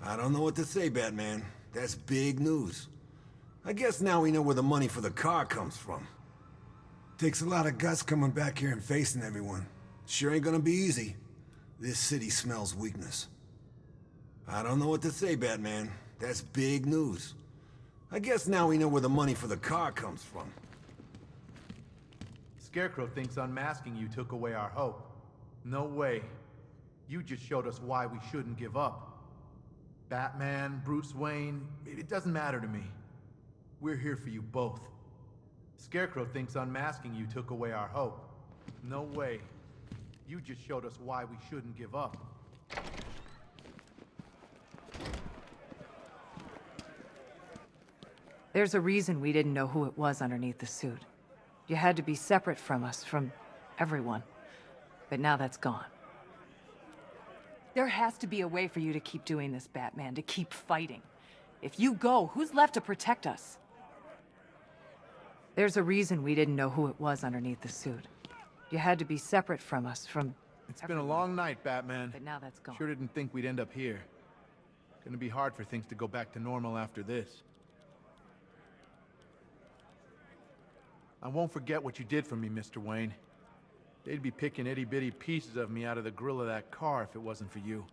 I don't know what to say, Batman. That's big news. I guess now we know where the money for the car comes from. Takes a lot of guts coming back here and facing everyone. Sure ain't gonna be easy. This city smells weakness. I don't know what to say, Batman. That's big news. I guess now we know where the money for the car comes from. Scarecrow thinks unmasking you took away our hope. No way. You just showed us why we shouldn't give up. Batman, Bruce Wayne, it doesn't matter to me. We're here for you both. Scarecrow thinks unmasking you took away our hope. No way. You just showed us why we shouldn't give up. There's a reason we didn't know who it was underneath the suit. You had to be separate from us, from everyone. But now that's gone. There has to be a way for you to keep doing this, Batman, to keep fighting. If you go, who's left to protect us? There's a reason we didn't know who it was underneath the suit. You had to be separate from us, from It's been a long night, Batman. But now that's gone. Sure didn't think we'd end up here. Gonna be hard for things to go back to normal after this. I won't forget what you did for me, Mr. Wayne. They'd be picking itty-bitty pieces of me out of the grill of that car if it wasn't for you.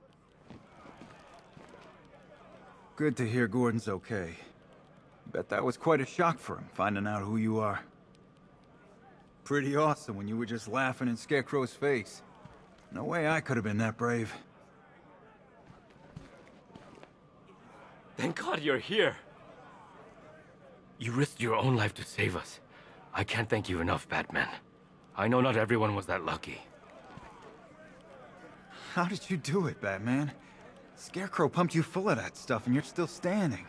Good to hear Gordon's okay. Bet that was quite a shock for him, finding out who you are. Pretty awesome when you were just laughing in Scarecrow's face. No way I could have been that brave. Thank God you're here. You risked your own life to save us. I can't thank you enough, Batman. I know not everyone was that lucky. How did you do it, Batman? Scarecrow pumped you full of that stuff and you're still standing.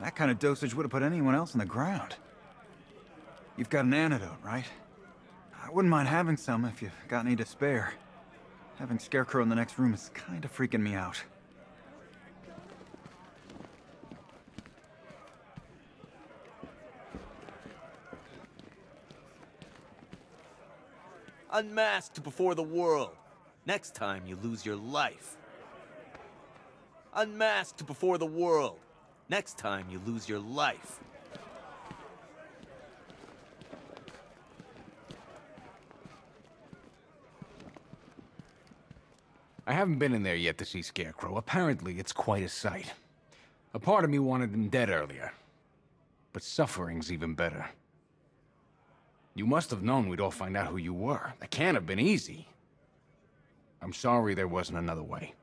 That kind of dosage would have put anyone else on the ground. You've got an antidote, right? I wouldn't mind having some if you've got any to spare. Having Scarecrow in the next room is kind of freaking me out. Unmasked before the world. Next time you lose your life. Unmasked before the world. Next time you lose your life. I haven't been in there yet to see Scarecrow. Apparently, it's quite a sight. A part of me wanted him dead earlier. But suffering's even better. You must have known we'd all find out who you were. That can't have been easy. I'm sorry there wasn't another way.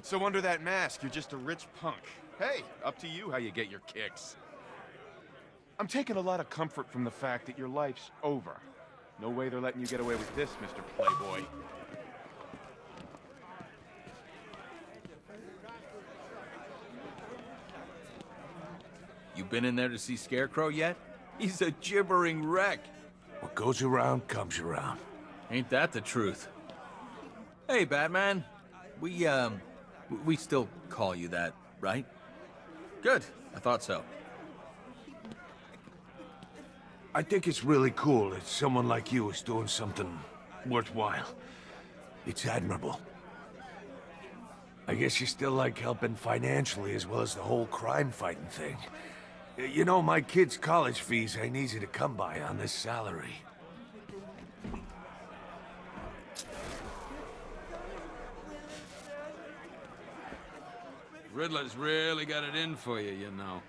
So under that mask, you're just a rich punk. Hey, up to you how you get your kicks. I'm taking a lot of comfort from the fact that your life's over. No way they're letting you get away with this, Mr. Playboy. You been in there to see Scarecrow yet? He's a gibbering wreck. What goes around comes around. Ain't that the truth? Hey, Batman. We still call you that, right? Good. I thought so. I think it's really cool that someone like you is doing something worthwhile. It's admirable. I guess you still like helping financially as well as the whole crime-fighting thing. You know, my kids' college fees ain't easy to come by on this salary. Riddler's really got it in for you, you know.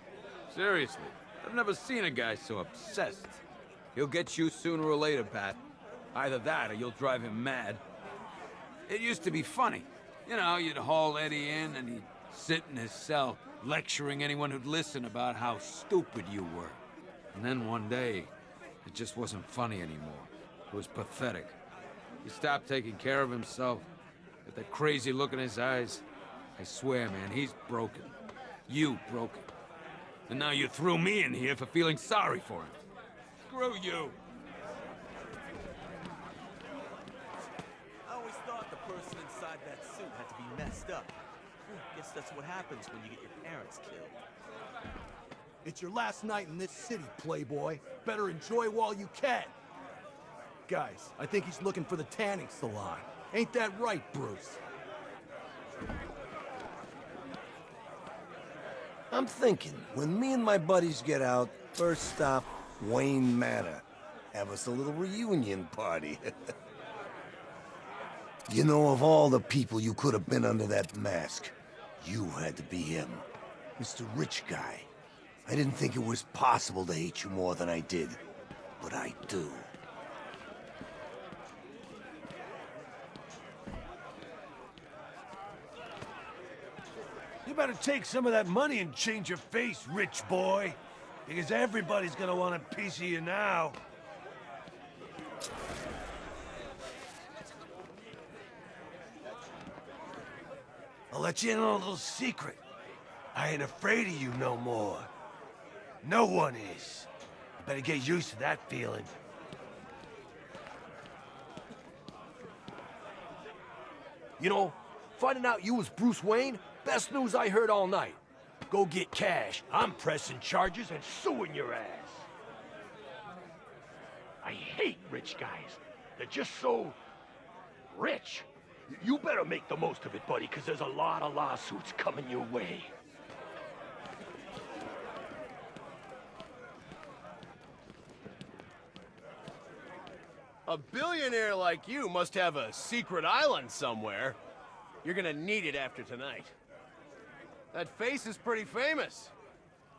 Seriously, I've never seen a guy so obsessed. He'll get you sooner or later, Pat. Either that or you'll drive him mad. It used to be funny. You know, you'd haul Eddie in and he'd sit in his cell, lecturing anyone who'd listen about how stupid you were. And then one day, it just wasn't funny anymore. It was pathetic. He stopped taking care of himself. With that crazy look in his eyes. I swear, man, he's broken. You broke him. And now you threw me in here for feeling sorry for him. Screw you! person inside that suit had to be messed up. Guess that's what happens when you get your parents killed. It's your last night in this city, playboy. Better enjoy while you can. Guys, I think he's looking for the tanning salon. Ain't that right, Bruce? I'm thinking, when me and my buddies get out, first stop, Wayne Manor. Have us a little reunion party. You know, of all the people you could have been under that mask, you had to be him. Mr. Rich Guy. I didn't think it was possible to hate you more than I did, but I do. You better take some of that money and change your face, rich boy. Because everybody's gonna want a piece of you now. I'll let you in on a little secret. I ain't afraid of you no more. No one is. You better get used to that feeling. You know, finding out you was Bruce Wayne, best news I heard all night. Go get cash. I'm pressing charges and suing your ass. I hate rich guys. They're just so... rich. You better make the most of it, buddy, because there's a lot of lawsuits coming your way. A billionaire like you must have a secret island somewhere. You're gonna need it after tonight. That face is pretty famous.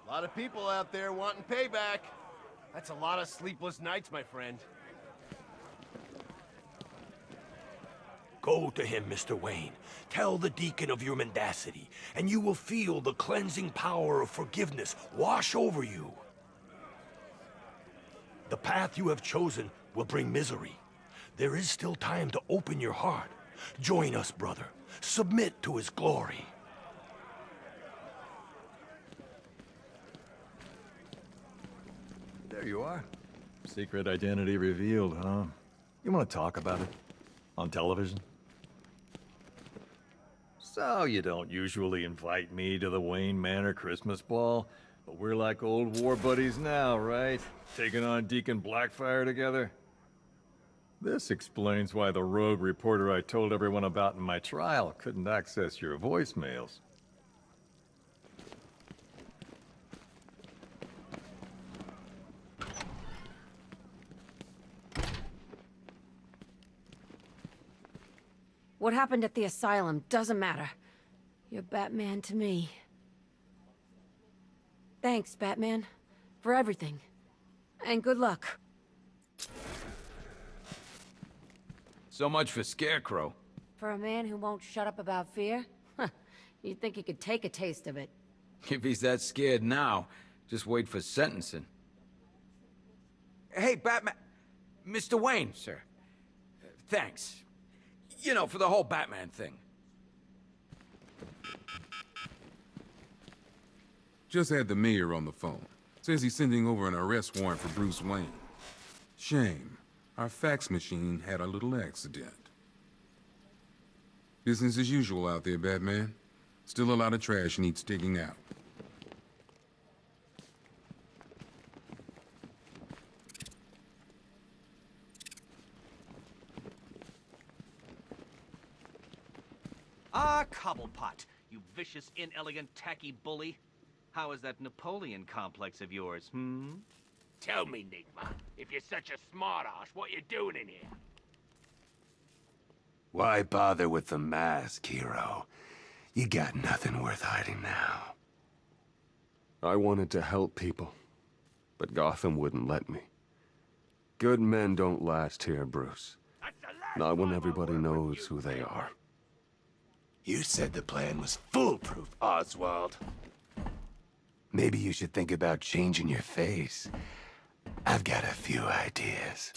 A lot of people out there wanting payback. That's a lot of sleepless nights, my friend. Go to him, Mr. Wayne. Tell the deacon of your mendacity, and you will feel the cleansing power of forgiveness wash over you. The path you have chosen will bring misery. There is still time to open your heart. Join us, brother. Submit to his glory. There you are. Secret identity revealed, huh? You want to talk about it? On television? So, you don't usually invite me to the Wayne Manor Christmas ball, but we're like old war buddies now, right? Taking on Deacon Blackfire together? This explains why the rogue reporter I told everyone about in my trial couldn't access your voicemails. What happened at the asylum doesn't matter. You're Batman to me. Thanks, Batman, for everything. And good luck. So much for Scarecrow. For a man who won't shut up about fear? You'd think he could take a taste of it. If he's that scared now, just wait for sentencing. Hey, Batman... Mr. Wayne, sir. Thanks. You know, for the whole Batman thing. Just had the mayor on the phone. Says he's sending over an arrest warrant for Bruce Wayne. Shame. Our fax machine had a little accident. Business as usual out there, Batman. Still a lot of trash needs digging out. Ah, Cobblepot, you vicious, inelegant, tacky bully. How is that Napoleon complex of yours, hmm? Tell me, Nigma, if you're such a smartass, what you doing in here? Why bother with the mask, hero? You got nothing worth hiding now. I wanted to help people, but Gotham wouldn't let me. Good men don't last here, Bruce. Not when everybody knows who they are. You said the plan was foolproof, Oswald. Maybe you should think about changing your face. I've got a few ideas.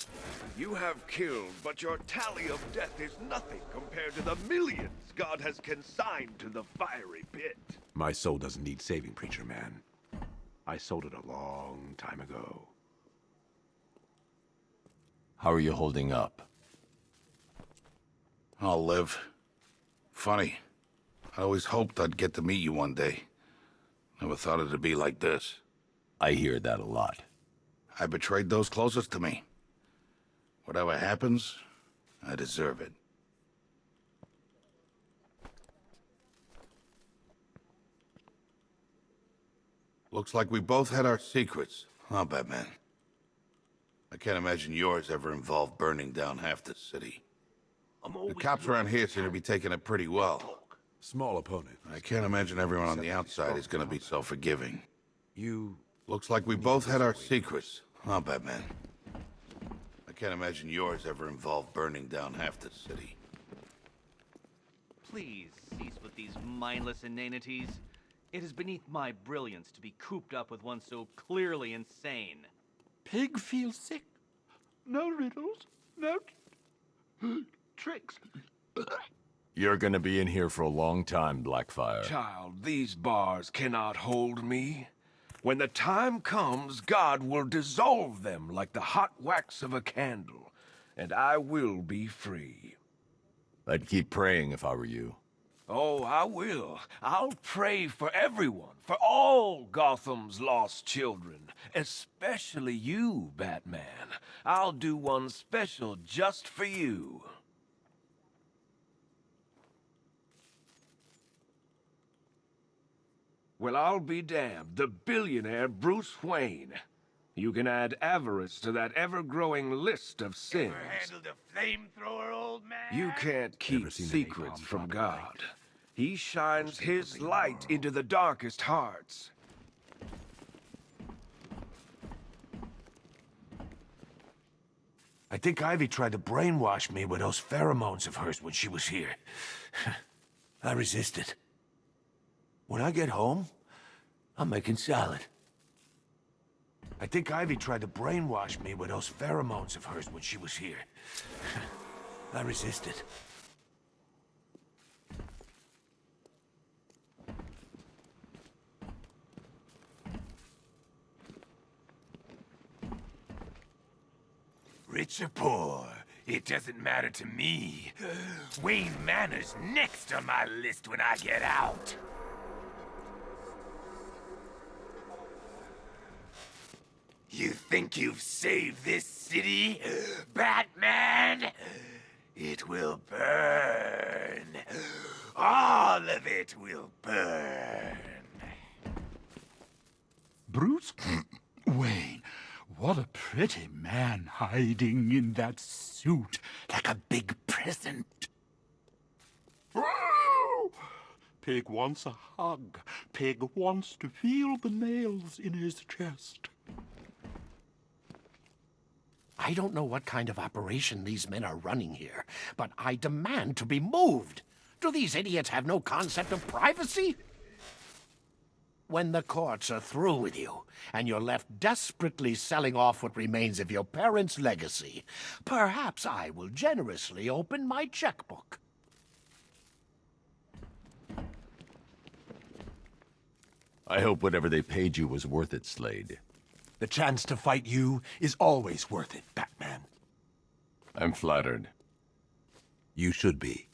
You have killed, but your tally of death is nothing compared to the millions God has consigned to the fiery pit. My soul doesn't need saving, preacher man. I sold it a long time ago. How are you holding up? I'll live. Funny. I always hoped I'd get to meet you one day. Never thought it'd be like this. I hear that a lot. I betrayed those closest to me. Whatever happens, I deserve it. Looks like we both had our secrets, huh, Batman? I can't imagine yours ever involved burning down half the city. The cops around here seem to be taking it pretty well. Small opponent. I can't imagine everyone on the outside is gonna be so forgiving. You... Looks like we both had our secrets, huh, Batman? I can't imagine yours ever involved burning down half the city. Please cease with these mindless inanities. It is beneath my brilliance to be cooped up with one so clearly insane. Pig feels sick. No riddles, no tricks. You're gonna be in here for a long time, Blackfire. Child, these bars cannot hold me. When the time comes, God will dissolve them like the hot wax of a candle, and I will be free. I'd keep praying if I were you. Oh, I will. I'll pray for everyone, for all Gotham's lost children, especially you, Batman. I'll do one special just for you. Well, I'll be damned. The billionaire Bruce Wayne. You can add avarice to that ever-growing list of sins. Ever handled a flamethrower, old man? You can't keep secrets from God. He shines his light into the darkest hearts. I think Ivy tried to brainwash me with those pheromones of hers when she was here. I resisted. When I get home, I'm making salad. I think Ivy tried to brainwash me with those pheromones of hers when she was here. I resisted. Rich or poor, it doesn't matter to me. Wayne Manor's next on my list when I get out. You think you've saved this city, Batman? It will burn. All of it will burn. Bruce Wayne, what a pretty man hiding in that suit, like a big present. Pig wants a hug. Pig wants to feel the nails in his chest. I don't know what kind of operation these men are running here, but I demand to be moved. Do these idiots have no concept of privacy? When the courts are through with you, and you're left desperately selling off what remains of your parents' legacy, perhaps I will generously open my checkbook. I hope whatever they paid you was worth it, Slade. The chance to fight you is always worth it, Batman. I'm flattered. You should be.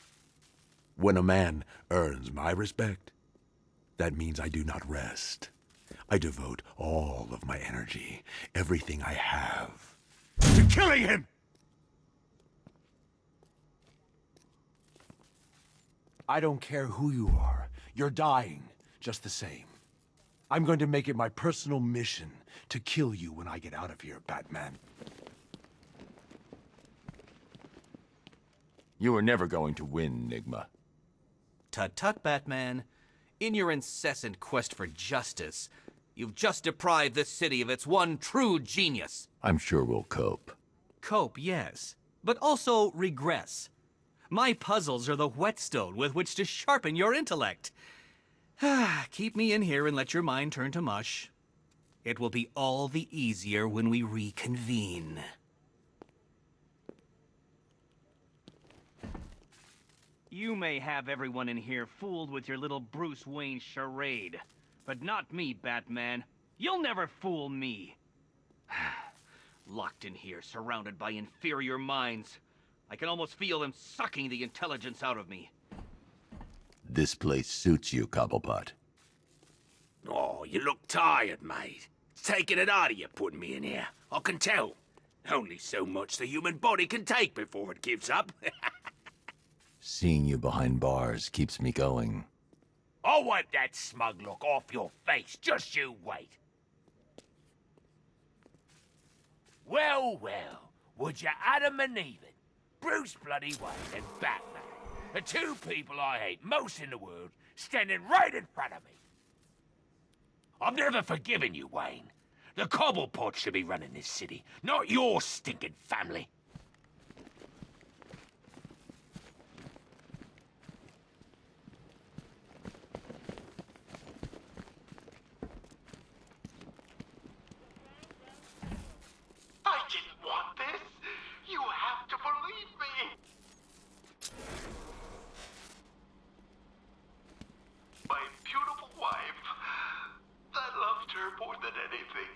When a man earns my respect, that means I do not rest. I devote all of my energy, everything I have, to killing him! I don't care who you are. You're dying, just the same. I'm going to make it my personal mission to kill you when I get out of here, Batman. You were never going to win, Nigma. Tut-tut, Batman. In your incessant quest for justice, you've just deprived this city of its one true genius. I'm sure we'll cope. Cope, yes, but also regress. My puzzles are the whetstone with which to sharpen your intellect. Keep me in here and let your mind turn to mush. It will be all the easier when we reconvene. You may have everyone in here fooled with your little Bruce Wayne charade, but not me, Batman. You'll never fool me. Locked in here, surrounded by inferior minds. I can almost feel them sucking the intelligence out of me. This place suits you, Cobblepot. Oh, you look tired, mate. It's taking it out of you putting me in here. I can tell. Only so much the human body can take before it gives up. Seeing you behind bars keeps me going. I'll wipe that smug look off your face. Just you wait. Well, well. Would you Adam and Eve it? Bruce bloody Wayne and Batman. The two people I hate most in the world, standing right in front of me. I've never forgiven you, Wayne. The Cobblepot should be running this city, not your stinking family. I didn't want this. You have to believe me. My beautiful wife. I loved her more than anything.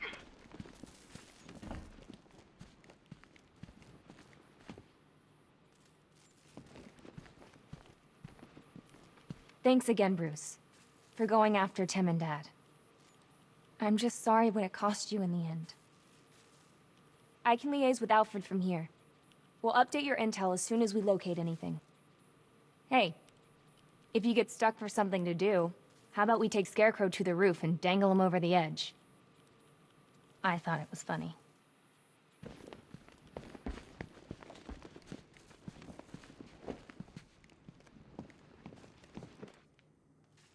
Thanks again, Bruce, for going after Tim and Dad. I'm just sorry what it cost you in the end. I can liaise with Alfred from here. We'll update your intel as soon as we locate anything. Hey, if you get stuck for something to do, how about we take Scarecrow to the roof and dangle him over the edge? I thought it was funny.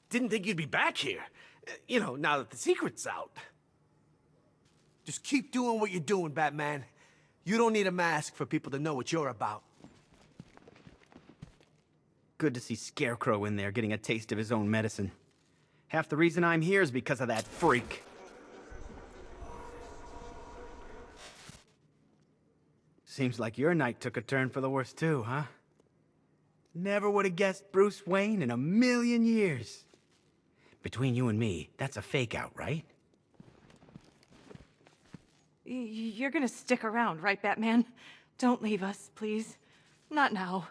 Didn't think you'd be back here. You know, now that the secret's out. Just keep doing what you're doing, Batman. You don't need a mask for people to know what you're about. Good to see Scarecrow in there getting a taste of his own medicine. Half the reason I'm here is because of that freak. Seems like your night took a turn for the worse too, huh? Never would have guessed Bruce Wayne in a million years. Between you and me, that's a fake out, right? You're gonna stick around, right, Batman? Don't leave us, please. Not now.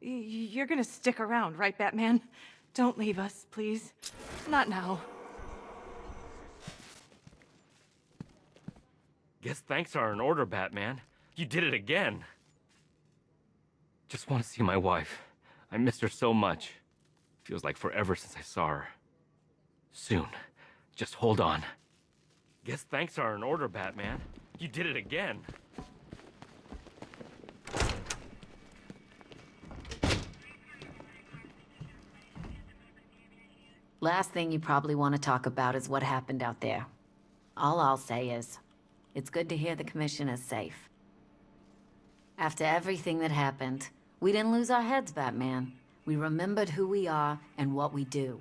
You're gonna stick around, right, Batman? Don't leave us, please. Not now. Guess thanks are in order, Batman. You did it again. Just want to see my wife. I missed her so much. Feels like forever since I saw her. Soon. Just hold on. Guess thanks are in order, Batman. You did it again. Last thing you probably want to talk about is what happened out there. All I'll say is, it's good to hear the Commissioner's safe. After everything that happened, we didn't lose our heads, Batman. We remembered who we are and what we do.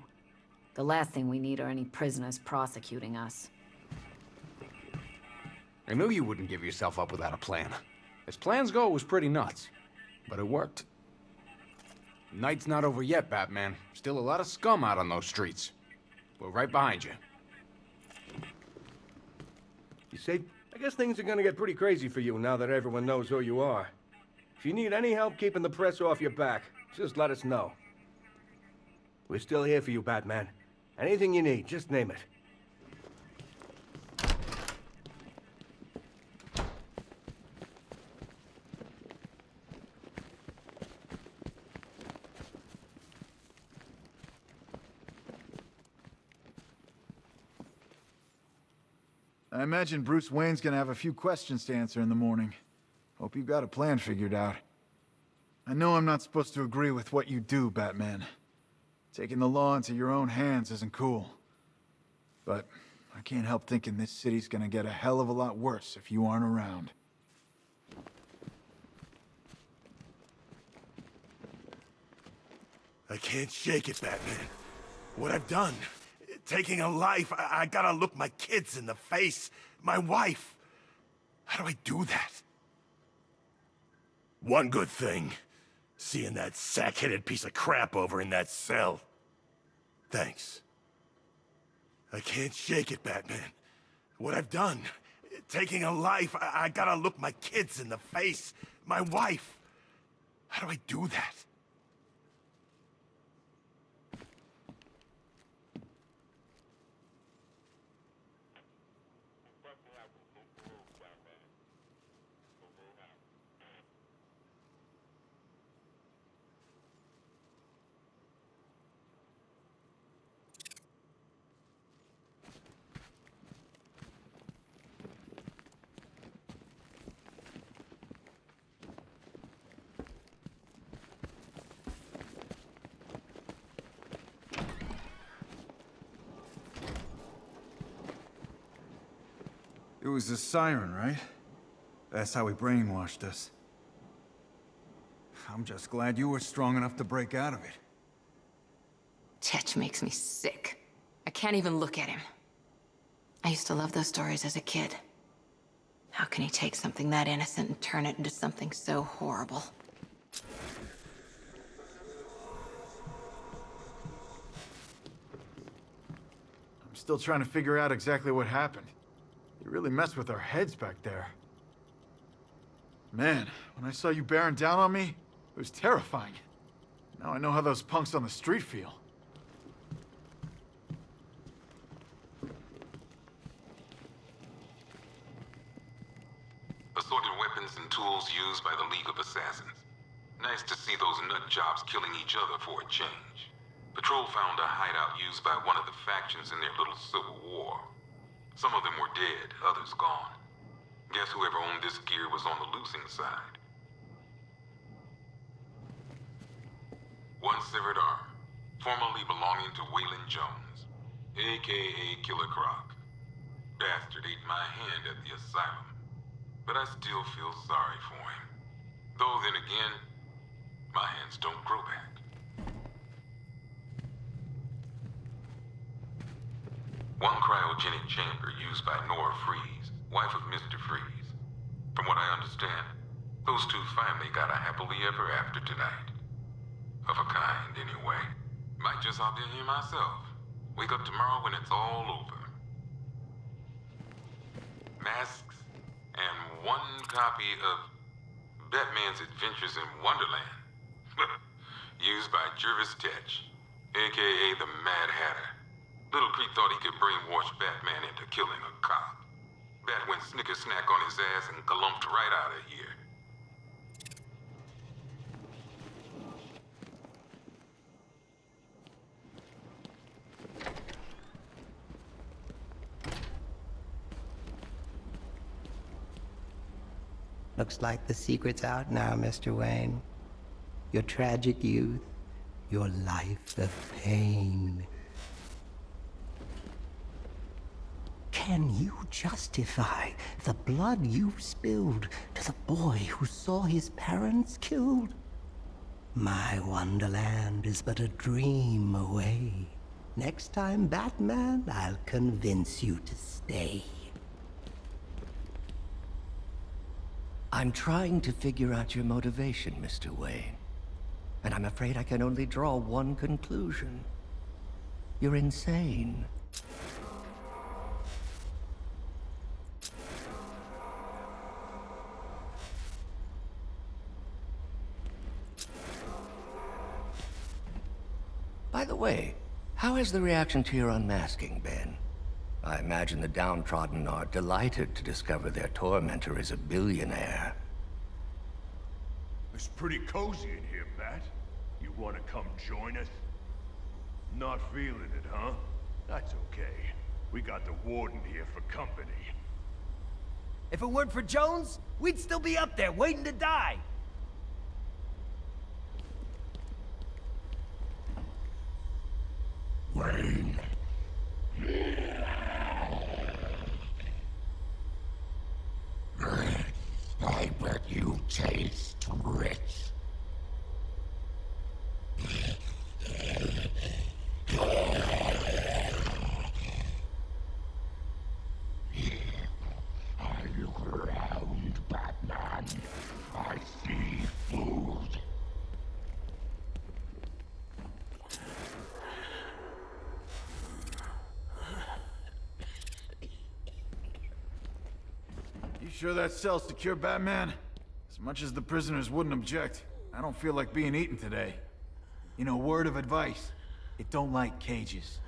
The last thing we need are any prisoners prosecuting us. I knew you wouldn't give yourself up without a plan. As plans go, it was pretty nuts. But it worked. Night's not over yet, Batman. Still a lot of scum out on those streets. We're right behind you. You see, I guess things are gonna get pretty crazy for you now that everyone knows who you are. If you need any help keeping the press off your back, just let us know. We're still here for you, Batman. Anything you need, just name it. I imagine Bruce Wayne's gonna have a few questions to answer in the morning. Hope you've got a plan figured out. I know I'm not supposed to agree with what you do, Batman. Taking the law into your own hands isn't cool. But I can't help thinking this city's gonna get a hell of a lot worse if you aren't around. I can't shake it, Batman. What I've done, taking a life, I gotta look my kids in the face, my wife. How do I do that? One good thing, seeing that sack-headed piece of crap over in that cell. Thanks. I can't shake it, Batman. What I've done, taking a life, I gotta look my kids in the face, My wife! How do I do that? It was the siren, right? That's how he brainwashed us. I'm just glad you were strong enough to break out of it. Tetch makes me sick. I can't even look at him. I used to love those stories as a kid. How can he take something that innocent and turn it into something so horrible? I'm still trying to figure out exactly what happened. You really messed with our heads back there. Man, when I saw you bearing down on me, it was terrifying. Now I know how those punks on the street feel. Assorted weapons and tools used by the League of Assassins. Nice to see those nut jobs killing each other for a change. Patrol found a hideout used by one of the factions in their little civil war. Some of them were dead, others gone. Guess whoever owned this gear was on the losing side. One severed arm, formerly belonging to Waylon Jones, a.k.a. Killer Croc. Bastard ate my hand at the asylum, but I still feel sorry for him. Though then again, my hands don't grow back. One cryogenic chamber used by Nora Freeze, wife of Mr. Freeze. From what I understand, those two finally got a happily ever after tonight. Of a kind, anyway. Might just hop in here myself. Wake up tomorrow when it's all over. Masks, and one copy of Batman's Adventures in Wonderland. Used by Jervis Tetch, a.k.a. the Mad Hatter. Little Creep thought he could brainwash Batman into killing a cop. Bat went snicker-snack on his ass and glumped right out of here. Looks like the secret's out now, Mr. Wayne. Your tragic youth, your life of pain. Can you justify the blood you've spilled to the boy who saw his parents killed? My Wonderland is but a dream away. Next time, Batman, I'll convince you to stay. I'm trying to figure out your motivation, Mr. Wayne. And I'm afraid I can only draw one conclusion. You're insane. By the way, how has the reaction to your unmasking been? I imagine the downtrodden are delighted to discover their tormentor is a billionaire. It's pretty cozy in here, Bat. You want to come join us? Not feeling it, huh? That's okay. We got the Warden here for company. If it weren't for Jones, we'd still be up there waiting to die. Wayne. I bet you taste rich. I look around, Batman. I see food. You sure that cell's secure, Batman? This Much as the prisoners wouldn't object, I don't feel like being eaten today. You know, word of advice, it don't like cages.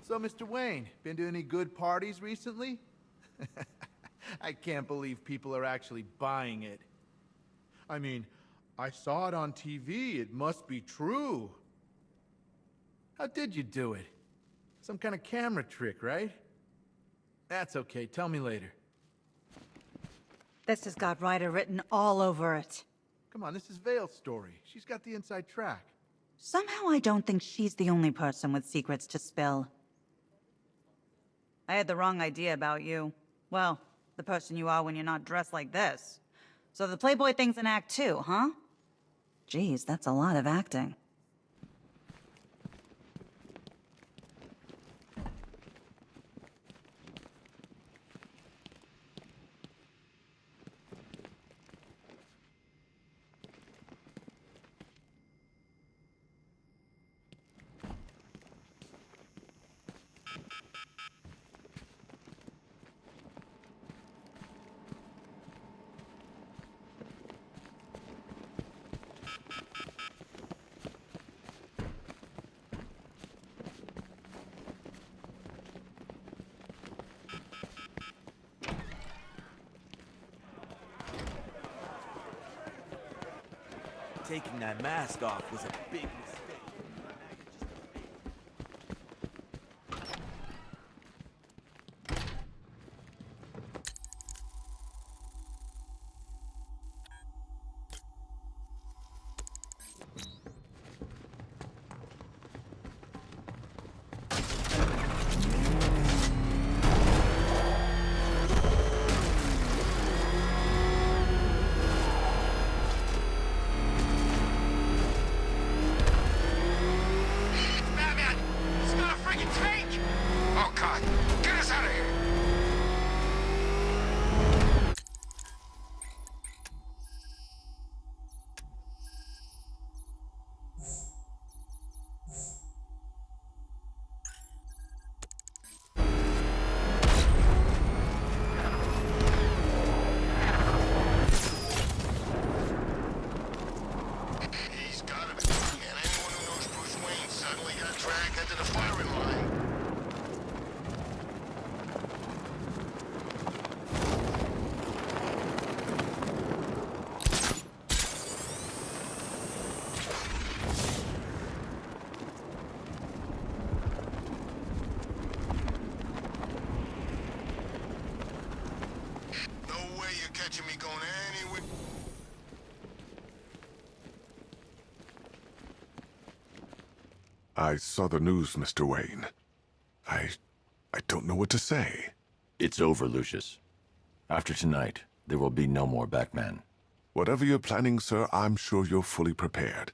So, Mr. Wayne, been to any good parties recently? I can't believe people are actually buying it. I mean, I saw it on TV. It must be true. How did you do it? Some kind of camera trick, right? That's okay. Tell me later. This has got Ryder written all over it. Come on, this is Vale's story. She's got the inside track. Somehow I don't think she's the only person with secrets to spill. I had the wrong idea about you. Well, the person you are when you're not dressed like this. So the Playboy thing's an act too, huh? Geez, that's a lot of acting. Taking that mask off was a big mistake. Catching me going anywhere. I saw the news, Mr. Wayne. I don't know what to say. It's over, Lucius. After tonight, there will be no more Batman. Whatever you're planning, sir, I'm sure you're fully prepared.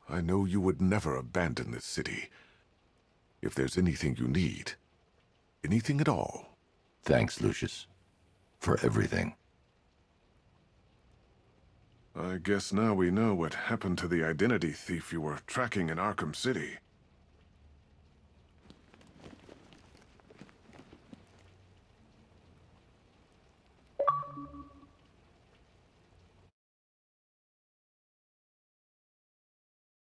I know you would never abandon this city. If there's anything you need, anything at all. Thanks, Lucius, for everything. I guess now we know what happened to the identity thief you were tracking in Arkham City.